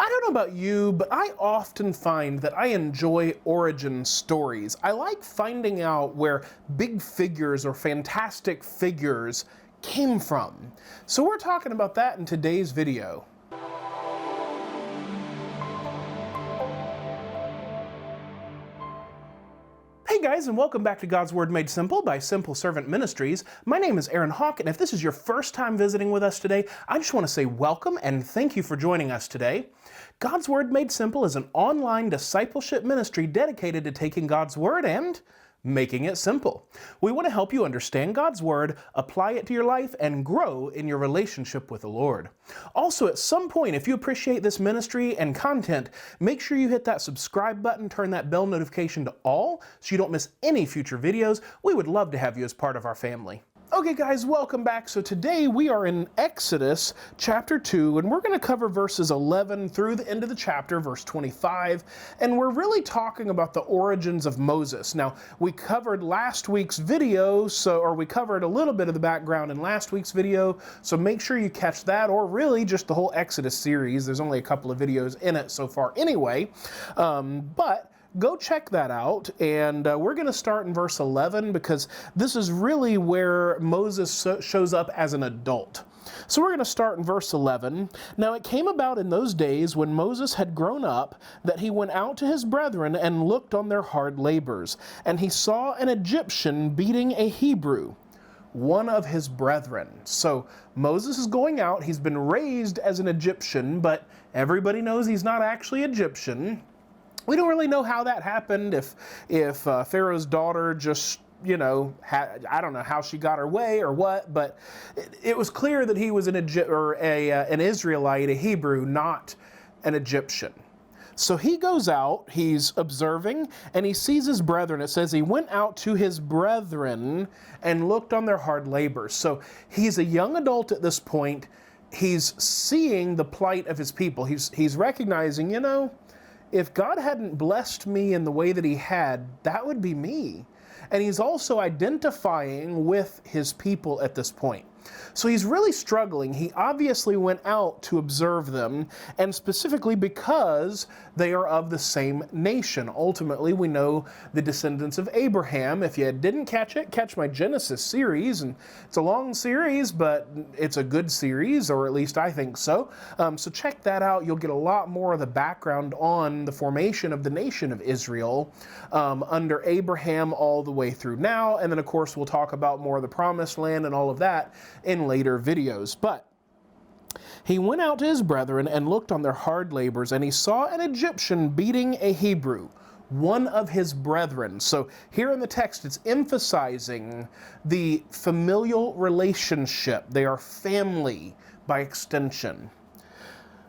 I don't know about you, but I often find that I enjoy origin stories. I like finding out where big figures or fantastic figures came from. So we're talking about that in today's video. Hey guys, and welcome back to God's Word Made Simple by Simple Servant Ministries. My name is Aaron Hawk, and if this is your first time visiting with us today, I just want to say welcome and thank you for joining us today. God's Word Made Simple is an online discipleship ministry dedicated to taking God's Word and making it simple. We want to help you understand God's Word, apply it to your life, and grow in your relationship with the Lord. Also, at some point, if you appreciate this ministry and content, make sure you hit that subscribe button, turn that bell notification to all so you don't miss any future videos. We would love to have you as part of our family. Okay guys, welcome back. So today we are in Exodus chapter 2, and we're going to cover verses 11 through the end of the chapter, verse 25, and we're really talking about the origins of Moses. Now, we covered last week's video, or we covered a little bit of the background in last week's video, so make sure you catch that, or really just the whole Exodus series. There's only a couple of videos in it so far anyway, but go check that out, and we're going to start in verse 11 because this is really where Moses shows up as an adult. So we're going to start in verse 11. Now it came about in those days when Moses had grown up that he went out to his brethren and looked on their hard labors, and he saw an Egyptian beating a Hebrew, one of his brethren. So Moses is going out. He's been raised as an Egyptian, but everybody knows he's not actually Egyptian. We don't really know how that happened, if Pharaoh's daughter just, I don't know how she got her way or what, but it was clear that he was an Israelite, a Hebrew, not an Egyptian. So he goes out, he's observing, and he sees his brethren. It says he went out to his brethren and looked on their hard labors. So he's a young adult at this point. He's seeing the plight of his people. He's recognizing, if God hadn't blessed me in the way that he had, that would be me. And he's also identifying with his people at this point. So he's really struggling. He obviously went out to observe them, and specifically because they are of the same nation. Ultimately, we know the descendants of Abraham. If you didn't catch it, catch my Genesis series, and it's a long series, but it's a good series, or at least I think so. So check that out. You'll get a lot more of the background on the formation of the nation of Israel under Abraham all the way through now, and then of course we'll talk about more of the promised land and all of that in later videos. But he went out to his brethren and looked on their hard labors, and he saw an Egyptian beating a Hebrew, one of his brethren. So here in the text, it's emphasizing the familial relationship. They are family by extension.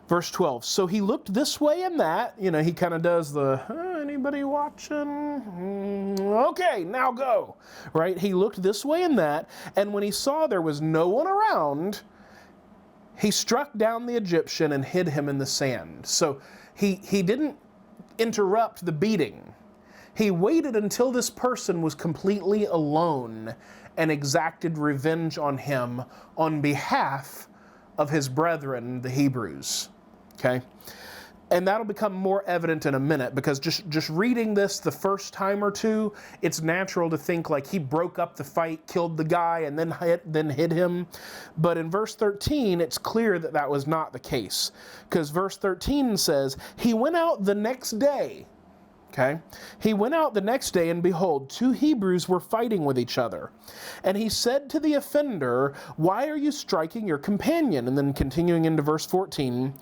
Verse 12, so he looked this way and that. He kind of does the, anybody watching? Okay, now go. Right? He looked this way and that, and when he saw there was no one around, he struck down the Egyptian and hid him in the sand. So he didn't interrupt the beating. He waited until this person was completely alone and exacted revenge on him on behalf of his brethren, the Hebrews. Okay? And that'll become more evident in a minute, because just reading this the first time or two, it's natural to think like he broke up the fight, killed the guy, and then hid him. But in verse 13, it's clear that that was not the case, because verse 13 says, he went out the next day. Okay? He went out the next day, and behold, two Hebrews were fighting with each other. And he said to the offender, why are you striking your companion? And then continuing into verse 14,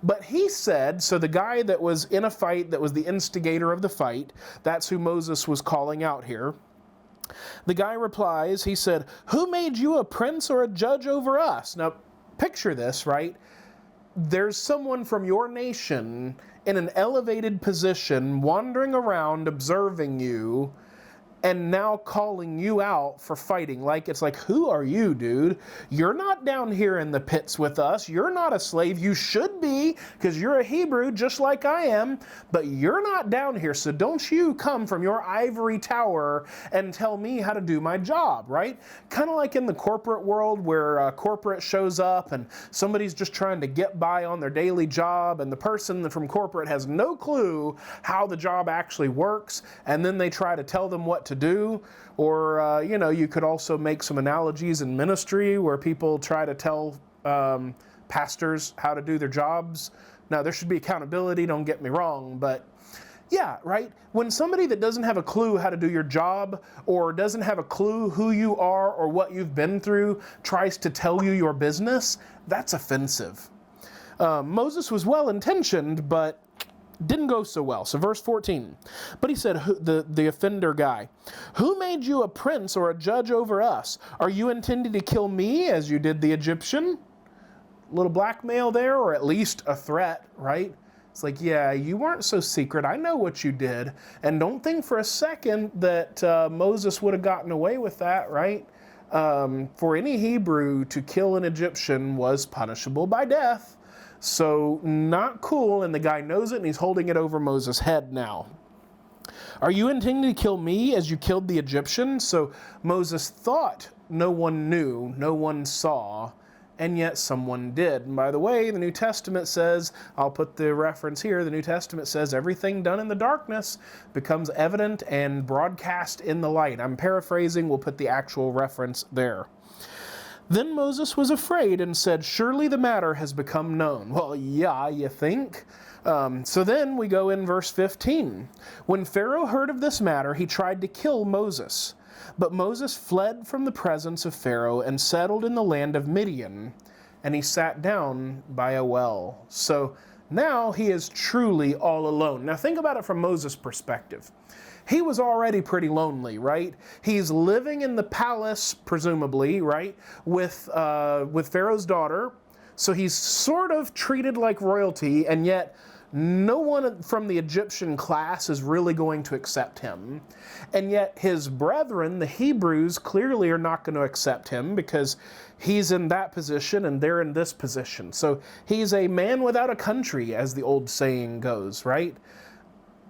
but he said, so the guy that was in a fight, that was the instigator of the fight, that's who Moses was calling out here. The guy replies, he said, who made you a prince or a judge over us? Now, picture this, right? There's someone from your nation in an elevated position wandering around observing you, and now calling you out for fighting. Like, it's like, who are you, dude? You're not down here in the pits with us. You're not a slave. You should be, because you're a Hebrew just like I am, but you're not down here. So don't you come from your ivory tower and tell me how to do my job, right? Kind of like in the corporate world where corporate shows up and somebody's just trying to get by on their daily job, and the person from corporate has no clue how the job actually works, and then they try to tell them what to do. Or, you could also make some analogies in ministry where people try to tell pastors how to do their jobs. Now, there should be accountability, don't get me wrong, but yeah, right? When somebody that doesn't have a clue how to do your job, or doesn't have a clue who you are or what you've been through, tries to tell you your business, that's offensive. Moses was well-intentioned, but didn't go so well. So verse 14, but he said, the offender guy, who made you a prince or a judge over us? Are you intending to kill me as you did the Egyptian? A little blackmail there, or at least a threat, right? It's like, yeah, you weren't so secret. I know what you did. And don't think for a second that Moses would have gotten away with that, right? For any Hebrew to kill an Egyptian was punishable by death. So not cool, and the guy knows it, and he's holding it over Moses' head now. Are you intending to kill me as you killed the Egyptian? So Moses thought no one knew, no one saw, and yet someone did. And by the way, the New Testament says, I'll put the reference here, the New Testament says everything done in the darkness becomes evident and broadcast in the light. I'm paraphrasing, we'll put the actual reference there. Then Moses was afraid and said, surely the matter has become known. Well, yeah, you think? So then we go in verse 15. When Pharaoh heard of this matter, he tried to kill Moses. But Moses fled from the presence of Pharaoh and settled in the land of Midian, and he sat down by a well. So now he is truly all alone. Now think about it from Moses' perspective. He was already pretty lonely, right? He's living in the palace, presumably, right, with Pharaoh's daughter. So he's sort of treated like royalty, and yet no one from the Egyptian class is really going to accept him. And yet his brethren, the Hebrews, clearly are not going to accept him because he's in that position and they're in this position. So he's a man without a country, as the old saying goes, right?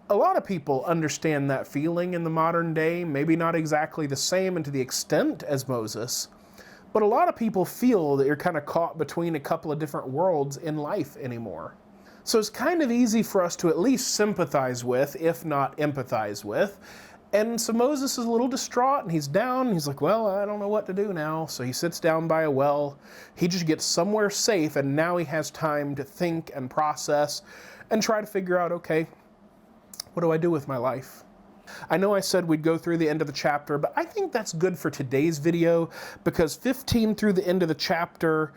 A lot of people understand that feeling in the modern day, maybe not exactly the same and to the extent as Moses, but a lot of people feel that you're kind of caught between a couple of different worlds in life anymore. So it's kind of easy for us to at least sympathize with, if not empathize with. And so Moses is a little distraught, and he's down, and he's like, well, I don't know what to do now. So he sits down by a well. He just gets somewhere safe, and now he has time to think and process and try to figure out, okay, what do I do with my life? I know I said we'd go through the end of the chapter, but I think that's good for today's video because 15 through the end of the chapter,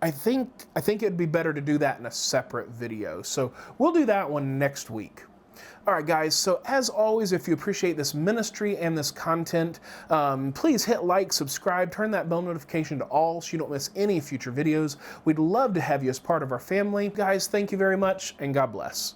I think it'd be better to do that in a separate video. So we'll do that one next week. All right, guys, so as always, if you appreciate this ministry and this content, please hit like, subscribe, turn that bell notification to all so you don't miss any future videos. We'd love to have you as part of our family. Guys, thank you very much, and God bless.